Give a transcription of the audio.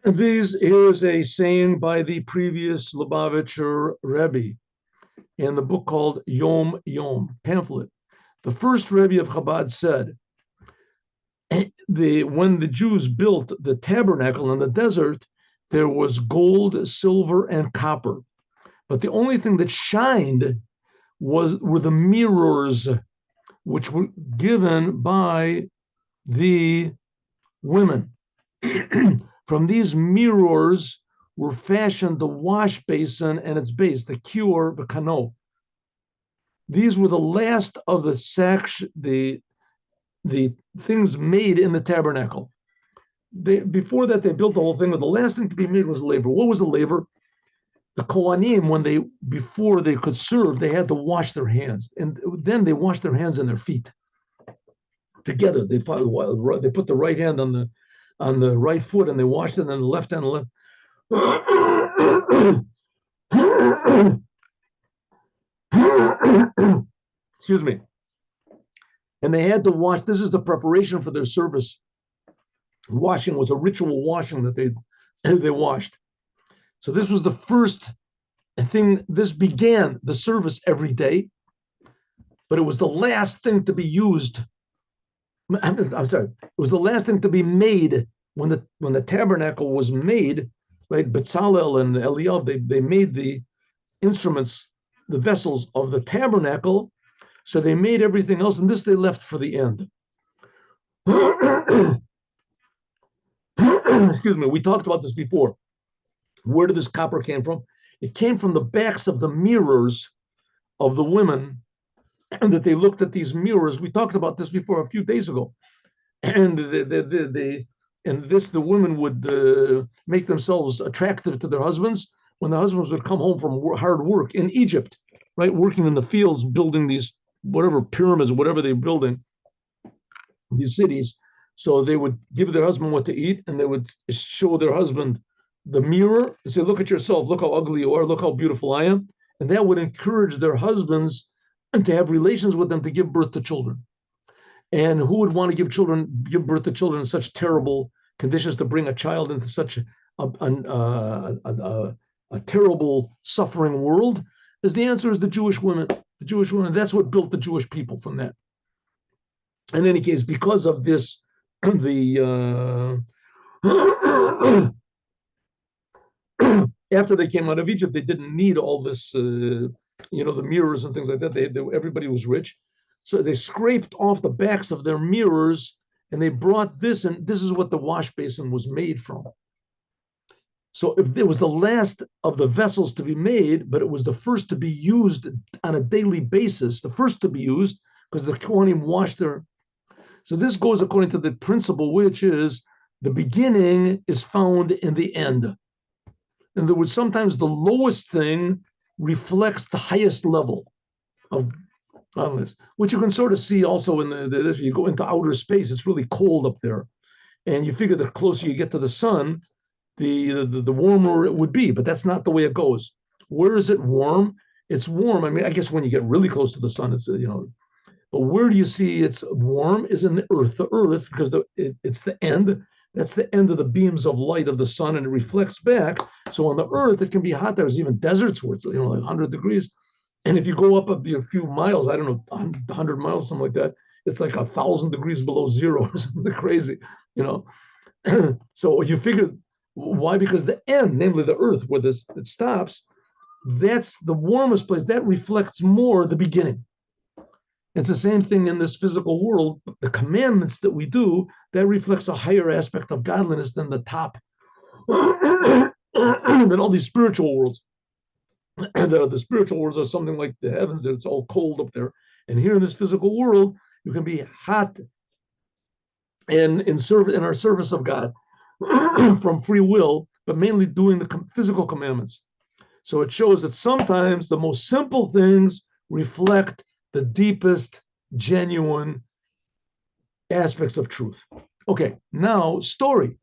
Here is a saying by the previous Lubavitcher Rebbe in the book called HaYom Yom, pamphlet. The first Rebbe of Chabad said, when the Jews built the tabernacle in the desert, there was gold, silver, and copper. But the only thing that shined were the mirrors, which were given by the women. From these mirrors were fashioned the wash basin and its base, the kior, the kano. These were the last of the things made in the tabernacle. Before that, they built the whole thing, but the last thing to be made was laver. What was the laver? The Kohanim, before they could serve, they had to wash their hands, and then they washed their hands and their feet together. They put the right hand on the right foot, and they washed it, and then the left hand on the left. Excuse me. And they had to wash. This is the preparation for their service. Washing was a ritual washing that they washed. So this was the first thing. This began the service every day, but it was the last thing to be used. I'm sorry. It was the last thing to be made when the tabernacle was made. Right, Bezalel and Eliyav, they made the instruments, the vessels of the tabernacle. So they made everything else, and this they left for the end. Excuse me. We talked about this before. Where did this copper came from? It came from the backs of the mirrors of the women, and that they looked at these mirrors. We talked about this before a few days ago, and the women would make themselves attractive to their husbands when the husbands would come home from hard work in Egypt, right, working in the fields, building these whatever pyramids, whatever they're building, these cities. So they would give their husband what to eat, and they would show their husband the mirror and say, look at yourself, look how ugly you are, look how beautiful I am. And that would encourage their husbands to have relations with them to give birth to children. And who would want to give birth to children in such terrible conditions, to bring a child into such a terrible, suffering world? As the answer is the Jewish women. The Jewish women, that's what built the Jewish people from that. In any case, because of this, after they came out of Egypt, they didn't need all this, the mirrors and things like that. Everybody was rich. So they scraped off the backs of their mirrors, and they brought this, and this is what the wash basin was made from. So if it was the last of the vessels to be made, but it was the first to be used on a daily basis, the first to be used, because the Kohanim washed their. So this goes according to the principle, which is the beginning is found in the end. In other words, sometimes the lowest thing reflects the highest level of this, which you can sort of see also if you go into outer space, it's really cold up there. And you figure the closer you get to the sun, the warmer it would be, but that's not the way it goes. Where is it warm? It's warm. I mean, I guess when you get really close to the sun, it's, but where do you see it's warm is in the earth, because it's the end. That's the end of the beams of light of the sun, and it reflects back. So on the earth, it can be hot. There's even deserts where it's, like 100 degrees. And if you go up a few miles, I don't know, 100 miles, something like that, it's like 1,000 degrees below zero or something crazy, So you figure, why? Because the end, namely the earth, where it stops, that's the warmest place. That reflects more the beginning. It's the same thing in this physical world. The commandments that we do, that reflects a higher aspect of godliness than the top, than all these spiritual worlds. The spiritual worlds are something like the heavens, it's all cold up there. And here in this physical world, you can be hot and in our service of God from free will, but mainly doing the physical commandments. So it shows that sometimes the most simple things reflect the deepest, genuine aspects of truth. Okay, now story.